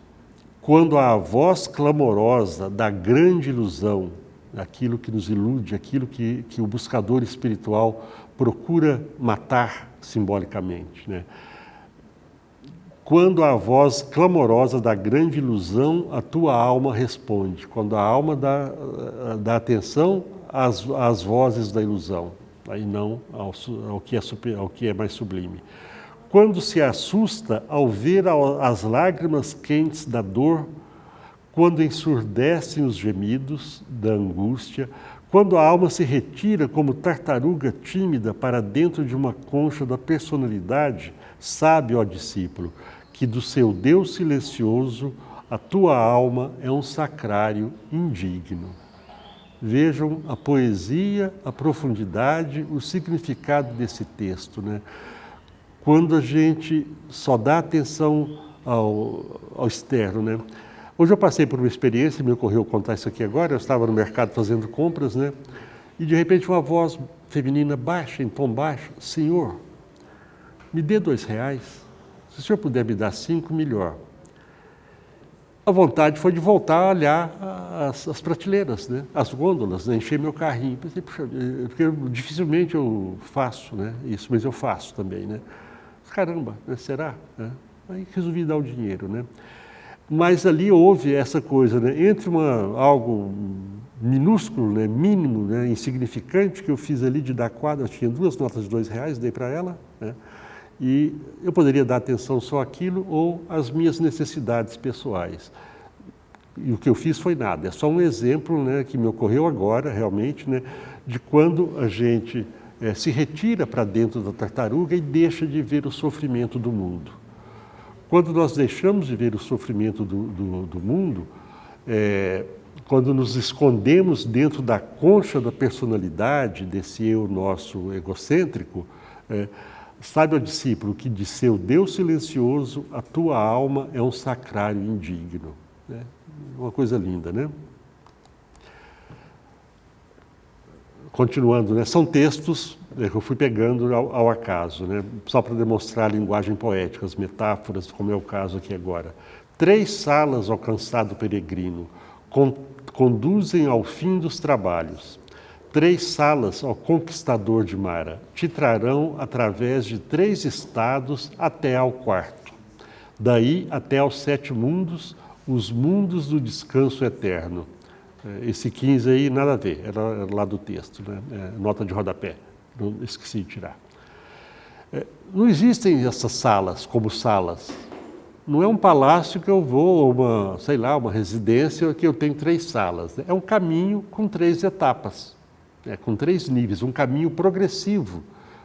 quando à voz clamorosa da grande ilusão, aquilo que nos ilude, aquilo que o buscador espiritual procura matar simbolicamente, né? Quando a voz clamorosa da grande ilusão, a tua alma responde. Quando a alma dá atenção às vozes da ilusão, aí não ao que é mais sublime. quando se assusta ao ver as lágrimas quentes da dor, quando ensurdecem os gemidos da angústia, quando a alma se retira como tartaruga tímida para dentro de uma concha da personalidade, sabe, ó discípulo, que do seu Deus silencioso a tua alma é um sacrário indigno. Vejam a poesia, a profundidade, o significado desse texto, né? Quando a gente só dá atenção ao externo, né? Hoje eu passei por uma experiência, me ocorreu contar isso aqui agora, eu estava no mercado fazendo compras, né? E de repente uma voz feminina baixa, em tom baixo, Senhor, me dê R$2, se o senhor puder me dar 5, melhor. A vontade foi de voltar a olhar as prateleiras, né? As gôndolas, né? Encher meu carrinho. Pensei, puxa, porque dificilmente eu faço, né? Isso, mas eu faço também, né? Caramba, né? Será? Aí resolvi dar o dinheiro, né? Mas ali houve essa coisa, né? Entre algo minúsculo, né? Mínimo, né? Insignificante, que eu fiz ali de dar quadra, eu tinha 2 notas de R$2, dei para ela, né? E eu poderia dar atenção só àquilo ou às minhas necessidades pessoais. E o que eu fiz foi nada, é só um exemplo, né? Que me ocorreu agora, realmente, né? De quando a gente se retira para dentro da tartaruga e deixa de ver o sofrimento do mundo. Quando nós deixamos de ver o sofrimento do mundo, quando nos escondemos dentro da concha da personalidade, desse eu nosso egocêntrico, sabe, ó discípulo, que de seu Deus silencioso a tua alma é um sacrário indigno. Uma coisa linda, né? Continuando, né? São textos que eu fui pegando ao acaso, né? Só para demonstrar a linguagem poética, as metáforas, como é o caso aqui agora. 3 salas ao cansado peregrino conduzem ao fim dos trabalhos. 3 salas ao conquistador de Mara te trarão através de 3 estados até ao 4º. Daí até aos 7 mundos, os mundos do descanso eterno. Esse 15 aí, nada a ver, era lá do texto, né? Nota de rodapé, não esqueci de tirar. Não existem essas salas como salas. Não é um palácio que eu vou, ou uma residência que eu tenho 3 salas. É um caminho com 3 etapas, com 3 níveis, um caminho progressivo,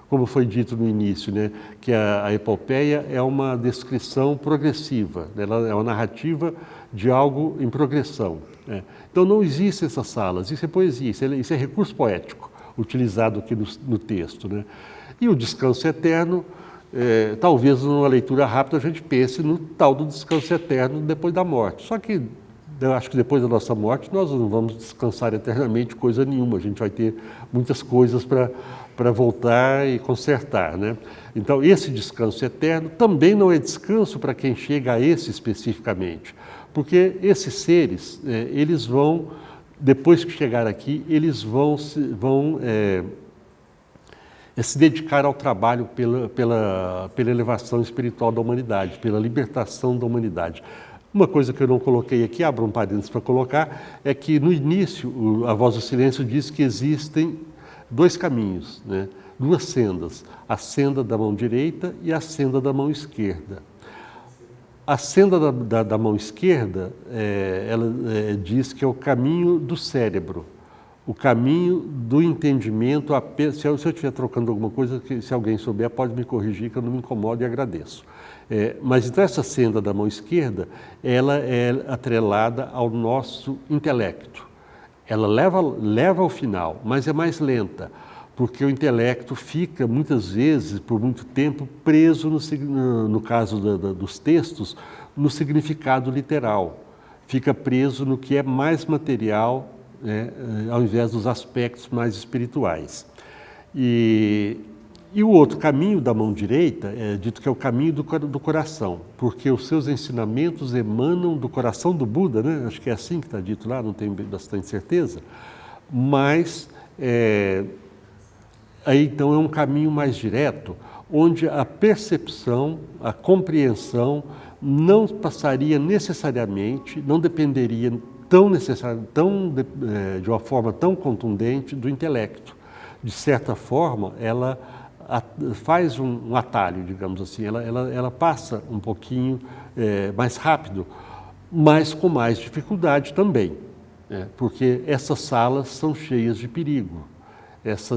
como foi dito no início, né? Que a epopeia é uma descrição progressiva, ela é uma narrativa de algo em progressão. Então não existem essas salas, isso é poesia, isso é recurso poético, utilizado aqui no texto, né? E o descanso eterno, talvez numa leitura rápida a gente pense no tal do descanso eterno depois da morte. Só que eu acho que depois da nossa morte nós não vamos descansar eternamente coisa nenhuma, a gente vai ter muitas coisas para voltar e consertar, né? Então esse descanso eterno também não é descanso para quem chega a esse especificamente, porque esses seres, eles vão, depois que chegar aqui, eles vão se dedicar ao trabalho pela elevação espiritual da humanidade, pela libertação da humanidade. Uma coisa que eu não coloquei aqui, abro um parênteses para colocar, é que no início, a Voz do Silêncio diz que existem 2 caminhos, né? 2 sendas, a senda da mão direita e a senda da mão esquerda. A senda da mão esquerda, ela diz que é o caminho do cérebro, o caminho do entendimento. Se eu estiver trocando alguma coisa, se alguém souber, pode me corrigir, que eu não me incomodo e agradeço. Mas então essa senda da mão esquerda, ela é atrelada ao nosso intelecto. Ela leva ao final, mas é mais lenta, porque o intelecto fica, muitas vezes, por muito tempo, preso, no caso dos textos, no significado literal. Fica preso no que é mais material, né, ao invés dos aspectos mais espirituais. E o outro caminho da mão direita é dito que é o caminho do coração, porque os seus ensinamentos emanam do coração do Buda, né? Acho que é assim que está dito lá, não tenho bastante certeza, mas aí então é um caminho mais direto, onde a percepção, a compreensão não passaria necessariamente, não dependeria de uma forma tão contundente do intelecto. De certa forma, faz um atalho, digamos assim, ela passa um pouquinho mais rápido, mas com mais dificuldade também, porque essas salas são cheias de perigo.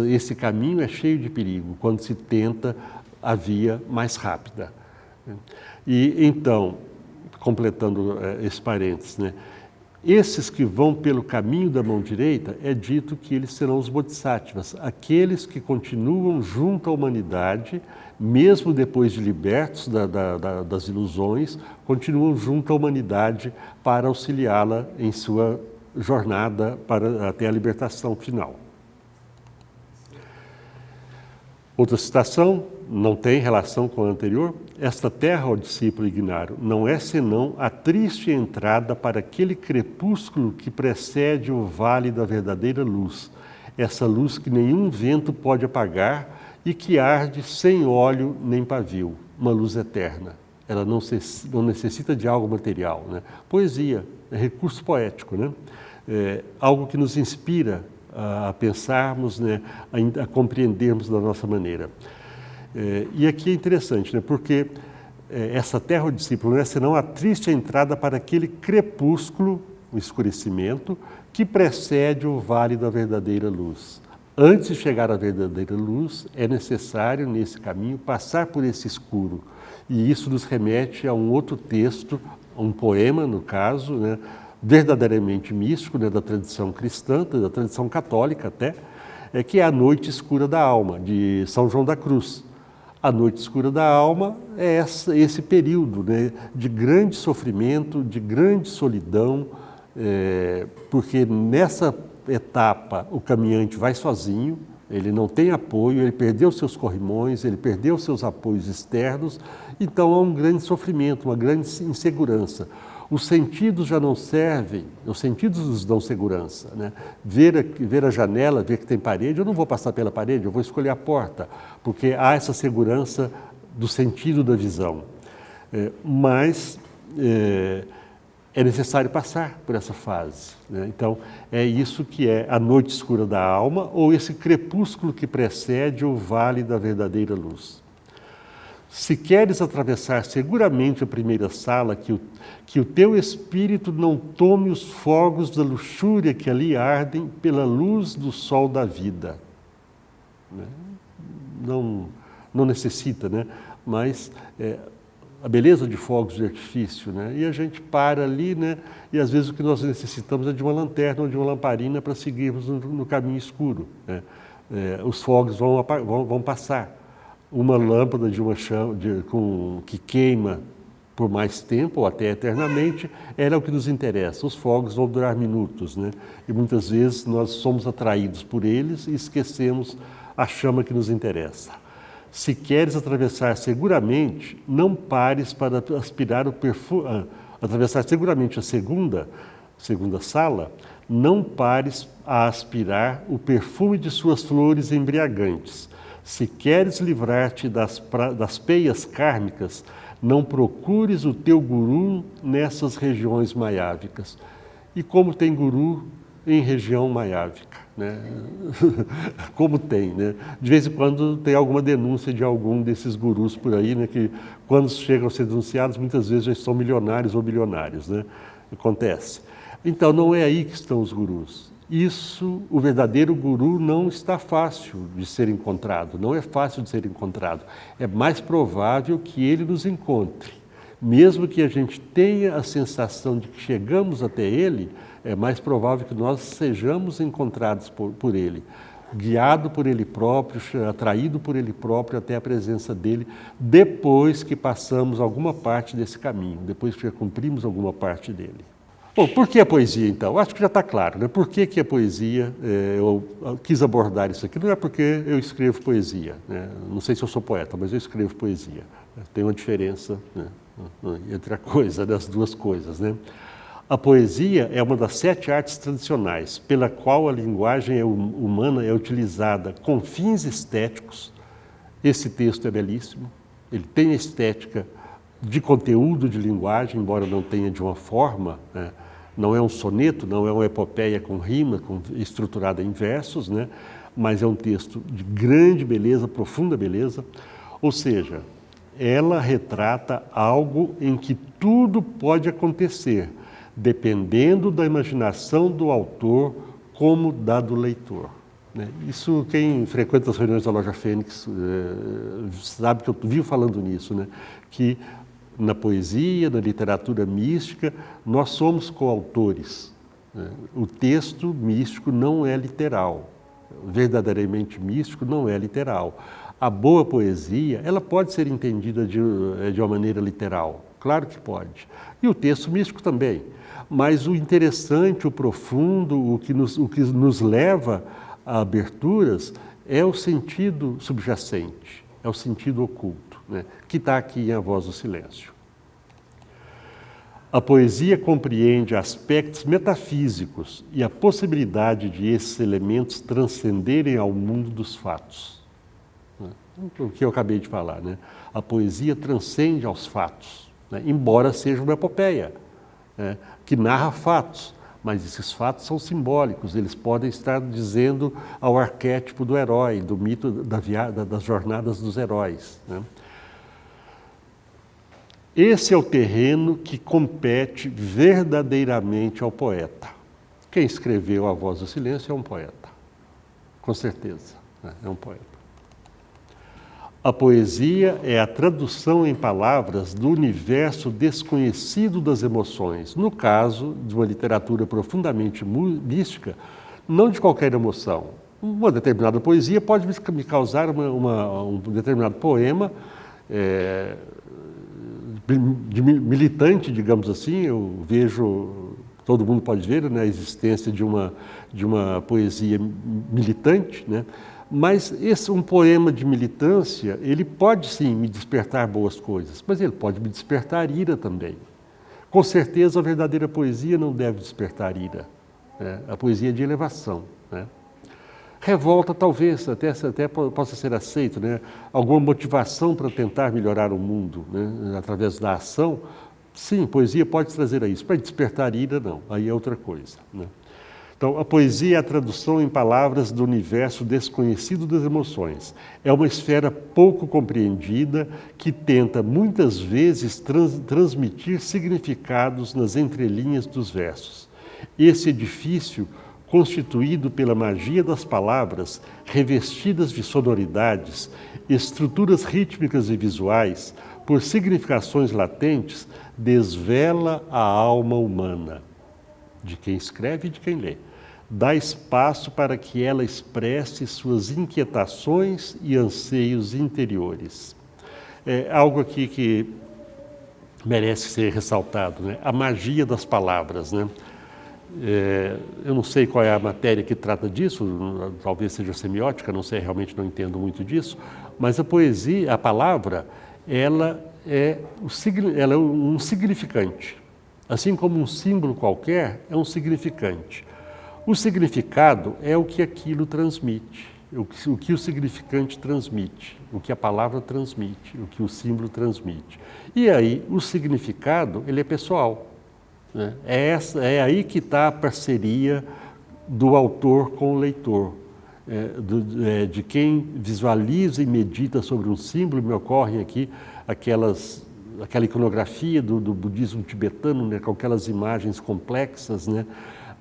Esse caminho é cheio de perigo quando se tenta a via mais rápida. E então, completando esse parênteses, esses que vão pelo caminho da mão direita, é dito que eles serão os bodhisattvas, aqueles que continuam junto à humanidade, mesmo depois de libertos das ilusões, continuam junto à humanidade para auxiliá-la em sua jornada até a libertação final. Outra citação, não tem relação com a anterior. Esta terra, ó discípulo Ignaro, não é senão a triste entrada para aquele crepúsculo que precede o vale da verdadeira luz. Essa luz que nenhum vento pode apagar e que arde sem óleo nem pavio. Uma luz eterna. Ela não necessita de algo material. Poesia, é recurso poético, algo que nos inspira a pensarmos, a compreendermos da nossa maneira. E aqui é interessante, porque essa terra, o discípulo, não é senão a triste entrada para aquele crepúsculo, o escurecimento, que precede o vale da verdadeira luz. Antes de chegar à verdadeira luz, é necessário, nesse caminho, passar por esse escuro. E isso nos remete a um outro texto, um poema, no caso, verdadeiramente místico, da tradição cristã, da tradição católica até, que é a Noite Escura da Alma, de São João da Cruz. A noite escura da alma é esse período de grande sofrimento, de grande solidão, porque nessa etapa o caminhante vai sozinho, ele não tem apoio, ele perdeu seus corrimões, ele perdeu seus apoios externos, então há um grande sofrimento, uma grande insegurança. Os sentidos já não servem, os sentidos nos dão segurança. Ver a janela, ver que tem parede, eu não vou passar pela parede, eu vou escolher a porta, porque há essa segurança do sentido da visão. Mas é necessário passar por essa fase. Então, é isso que é a noite escura da alma, ou esse crepúsculo que precede o vale da verdadeira luz. Se queres atravessar seguramente a primeira sala, que o teu espírito não tome os fogos da luxúria que ali ardem pela luz do sol da vida. Não necessita, mas a beleza de fogos de artifício, e a gente para ali, e às vezes o que nós necessitamos é de uma lanterna ou de uma lamparina para seguirmos no caminho escuro. Os fogos vão passar. Uma lâmpada de uma chama que queima por mais tempo ou até eternamente, é o que nos interessa. Os fogos vão durar minutos, E muitas vezes nós somos atraídos por eles e esquecemos a chama que nos interessa. Se queres atravessar seguramente, não pares para aspirar o perfume. Atravessar seguramente a segunda sala, não pares a aspirar o perfume de suas flores embriagantes. Se queres livrar-te das peias kármicas, não procures o teu guru nessas regiões maiávicas. E como tem guru em região maiávica? Como tem, De vez em quando tem alguma denúncia de algum desses gurus por aí, que quando chegam a ser denunciados, muitas vezes já são milionários ou bilionários, Acontece. Então, não é aí que estão os gurus. Isso, o verdadeiro guru não está fácil de ser encontrado, não é fácil de ser encontrado. É mais provável que ele nos encontre. Mesmo que a gente tenha a sensação de que chegamos até ele, é mais provável que nós sejamos encontrados por ele, guiado por ele próprio, atraído por ele próprio até a presença dele, depois que passamos alguma parte desse caminho, depois que já cumprimos alguma parte dele. Bom, por que a poesia, então? Acho que já está claro, Por que a poesia, eu quis abordar isso aqui? Não é porque eu escrevo poesia, Não sei se eu sou poeta, mas eu escrevo poesia. Tem uma diferença entre a coisa, das duas coisas, A poesia é uma das 7 artes tradicionais, pela qual a linguagem humana é utilizada com fins estéticos. Esse texto é belíssimo, ele tem a estética de conteúdo de linguagem, embora não tenha de uma forma, não é um soneto, não é uma epopeia com rima, estruturada em versos, mas é um texto de grande beleza, profunda beleza, ou seja, ela retrata algo em que tudo pode acontecer, dependendo da imaginação do autor como da do leitor. Isso, quem frequenta as reuniões da Loja Fênix sabe que eu vivo falando nisso, né? Que na poesia, na literatura mística, nós somos coautores. O texto místico não é literal, verdadeiramente místico não é literal. A boa poesia, ela pode ser entendida de uma maneira literal, claro que pode. E o texto místico também. Mas o interessante, o profundo, o que nos leva a aberturas é o sentido subjacente, é o sentido oculto, né? Que está aqui em A Voz do Silêncio. A poesia compreende aspectos metafísicos e a possibilidade de esses elementos transcenderem ao mundo dos fatos. O que eu acabei de falar, né? A poesia transcende aos fatos, né? Embora seja uma epopeia, né? Que narra fatos, mas esses fatos são simbólicos, eles podem estar dizendo ao arquétipo do herói, do mito das jornadas dos heróis, né? Esse é o terreno que compete verdadeiramente ao poeta. Quem escreveu A Voz do Silêncio é um poeta, com certeza, né? É um poeta. A poesia é a tradução em palavras do universo desconhecido das emoções. No caso de uma literatura profundamente mística, não de qualquer emoção. Uma determinada poesia pode me causar um determinado poema militante, digamos assim. Eu vejo, todo mundo pode ver, né, a existência de uma poesia militante, né? Mas um poema de militância, ele pode sim me despertar boas coisas, mas ele pode me despertar ira também. Com certeza a verdadeira poesia não deve despertar ira, né? A poesia é de elevação, né? Revolta talvez até possa ser aceito, né? Alguma motivação para tentar melhorar o mundo, né? Através da ação, sim, poesia pode trazer a isso. Para despertar ira, não, aí é outra coisa, né? Então, a poesia é a tradução em palavras do universo desconhecido das emoções. É uma esfera pouco compreendida que tenta muitas vezes transmitir significados nas entrelinhas dos versos. Esse edifício, constituído pela magia das palavras, revestidas de sonoridades, estruturas rítmicas e visuais, por significações latentes, desvela a alma humana, de quem escreve e de quem lê. Dá espaço para que ela expresse suas inquietações e anseios interiores. É algo aqui que merece ser ressaltado, né? A magia das palavras, né? Eu não sei qual é a matéria que trata disso, talvez seja semiótica, não sei, realmente não entendo muito disso, mas a poesia, a palavra, ela é um significante. Assim como um símbolo qualquer é um significante. O significado é o que aquilo transmite, o que o significante transmite, o que a palavra transmite, o que o símbolo transmite. E aí, o significado, ele é pessoal, né? É aí que está a parceria do autor com o leitor, de quem visualiza e medita sobre um símbolo. Me ocorrem aqui aquela iconografia do budismo tibetano, né, com aquelas imagens complexas, né?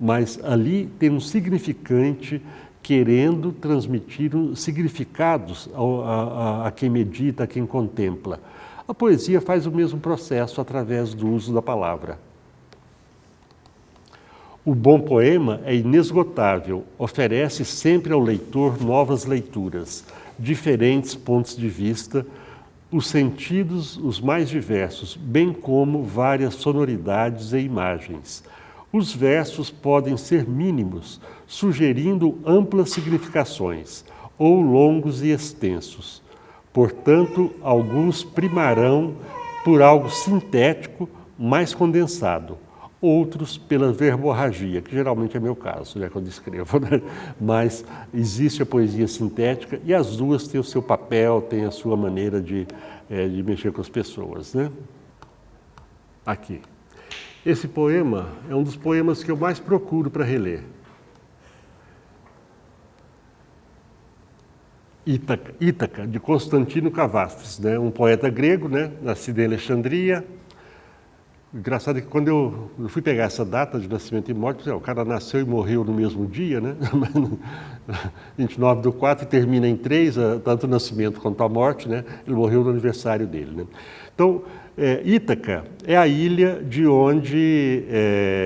Mas ali tem um significante querendo transmitir significados a quem medita, a quem contempla. A poesia faz o mesmo processo através do uso da palavra. O bom poema é inesgotável, oferece sempre ao leitor novas leituras, diferentes pontos de vista, os sentidos os mais diversos, bem como várias sonoridades e imagens. Os versos podem ser mínimos, sugerindo amplas significações, ou longos e extensos. Portanto, alguns primarão por algo sintético, mais condensado. Outros pela verborragia, que geralmente é meu caso, né, quando escrevo, né? Mas existe a poesia sintética e as duas têm o seu papel, têm a sua maneira de mexer com as pessoas, né? Aqui. Esse poema é um dos poemas que eu mais procuro para reler. Ítaca, de Constantino Cavafis, né? Um poeta grego, né? Nascido em Alexandria. Engraçado é que quando eu fui pegar essa data de nascimento e morte, o cara nasceu e morreu no mesmo dia, né? 29/4 e termina em 3, tanto o nascimento quanto a morte, né? Ele morreu no aniversário dele, né? Então, Ítaca é a ilha de onde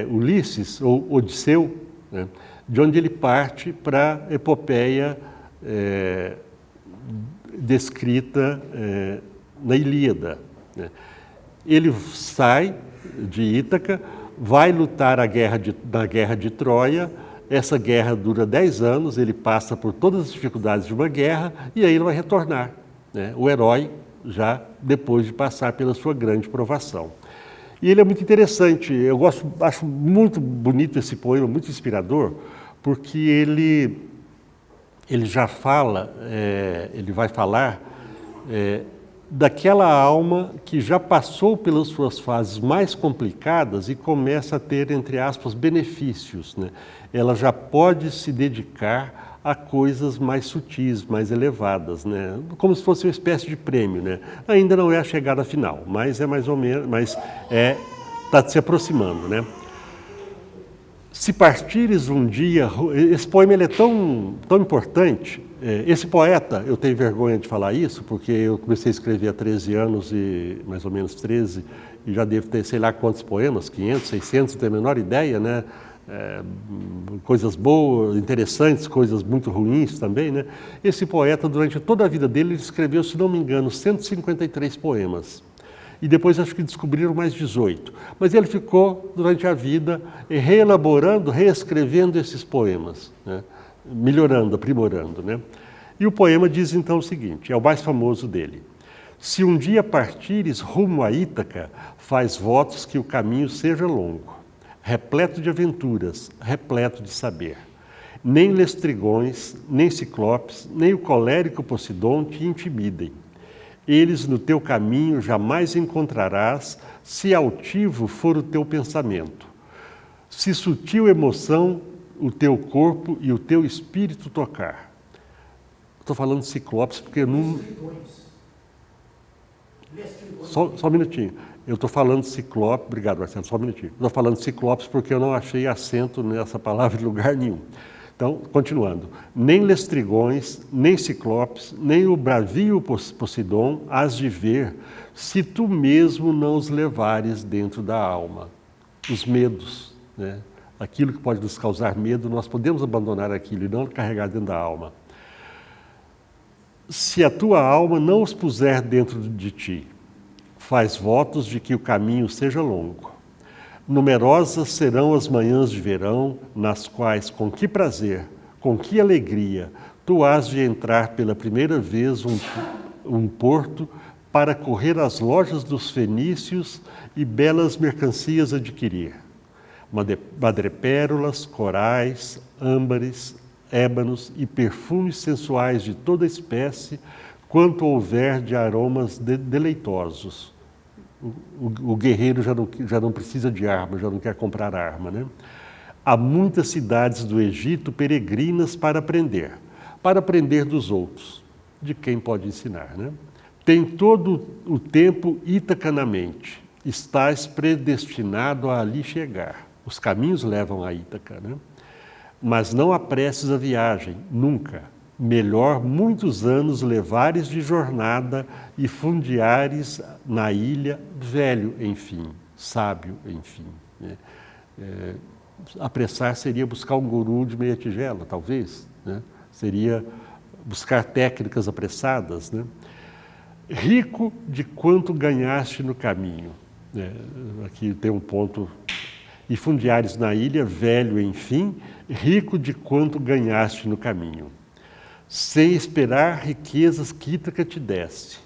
Ulisses, ou Odisseu, né? De onde ele parte para a epopeia descrita na Ilíada, né? Ele sai de Ítaca, vai lutar na guerra de Troia. Essa guerra dura 10 anos, ele passa por todas as dificuldades de uma guerra e aí ele vai retornar, né? O herói já depois de passar pela sua grande provação. E ele é muito interessante, acho muito bonito esse poema, muito inspirador, porque ele já fala, ele vai falar daquela alma que já passou pelas suas fases mais complicadas e começa a ter, entre aspas, benefícios, né? Ela já pode se dedicar a coisas mais sutis, mais elevadas, né? Como se fosse uma espécie de prêmio, né? Ainda não é a chegada final, mas é mais ou menos, mas está se aproximando, né? Se partires um dia, esse poema ele é tão importante. Esse poeta, eu tenho vergonha de falar isso, porque eu comecei a escrever há 13 anos, mais ou menos 13, e já devo ter sei lá quantos poemas, 500, 600, não tenho a menor ideia, né? Coisas boas, interessantes, coisas muito ruins também, né? Esse poeta, durante toda a vida dele, ele escreveu, se não me engano, 153 poemas. E depois acho que descobriram mais 18. Mas ele ficou, durante a vida, reelaborando, reescrevendo esses poemas, né? Melhorando, aprimorando, né? E o poema diz então o seguinte, é o mais famoso dele. Se um dia partires rumo a Ítaca, faz votos que o caminho seja longo, repleto de aventuras, repleto de saber. Nem lestrigões, nem ciclopes, nem o colérico Posidon te intimidem. Eles no teu caminho jamais encontrarás, se altivo for o teu pensamento. Se sutil emoção o teu corpo e o teu espírito tocar. Estou falando de ciclopes porque não... Só um minutinho. Eu estou falando de ciclopes... Obrigado, Marcelo, só um minutinho. Estou falando de ciclopes porque eu não achei acento nessa palavra em lugar nenhum. Então, continuando, nem lestrigões, nem ciclopes, nem o bravio Posidon hás de ver, se tu mesmo não os levares dentro da alma. Os medos, né? Aquilo que pode nos causar medo, nós podemos abandonar aquilo e não carregar dentro da alma. Se a tua alma não os puser dentro de ti, faz votos de que o caminho seja longo. Numerosas serão as manhãs de verão, nas quais, com que prazer, com que alegria, tu hás de entrar pela primeira vez um porto para correr às lojas dos fenícios e belas mercancias adquirir. Madrepérolas, corais, âmbares, ébanos e perfumes sensuais de toda espécie, quanto houver de aromas deleitosos. O guerreiro já não precisa de arma, já não quer comprar arma, né? Há muitas cidades do Egito peregrinas para aprender dos outros, de quem pode ensinar, né? Tem todo o tempo Ítaca na mente, estás predestinado a ali chegar. Os caminhos levam a Ítaca, né? Mas não apresses a viagem, nunca. Melhor muitos anos levares de jornada e fundeares na ilha, velho, enfim, sábio, enfim, né? Apressar seria buscar um guru de meia tigela, talvez, né? Seria buscar técnicas apressadas, né? Rico de quanto ganhaste no caminho, né? Aqui tem um ponto. E fundeares na ilha, velho, enfim, rico de quanto ganhaste no caminho, sem esperar riquezas que Ítaca te desse.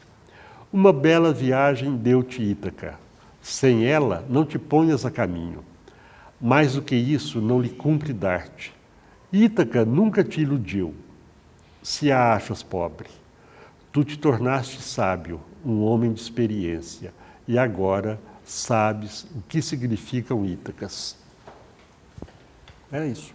Uma bela viagem deu-te Ítaca, sem ela não te ponhas a caminho. Mais do que isso não lhe cumpre dar-te. Ítaca nunca te iludiu, se a achas pobre. Tu te tornaste sábio, um homem de experiência, e agora sabes o que significam Ítacas. É isso.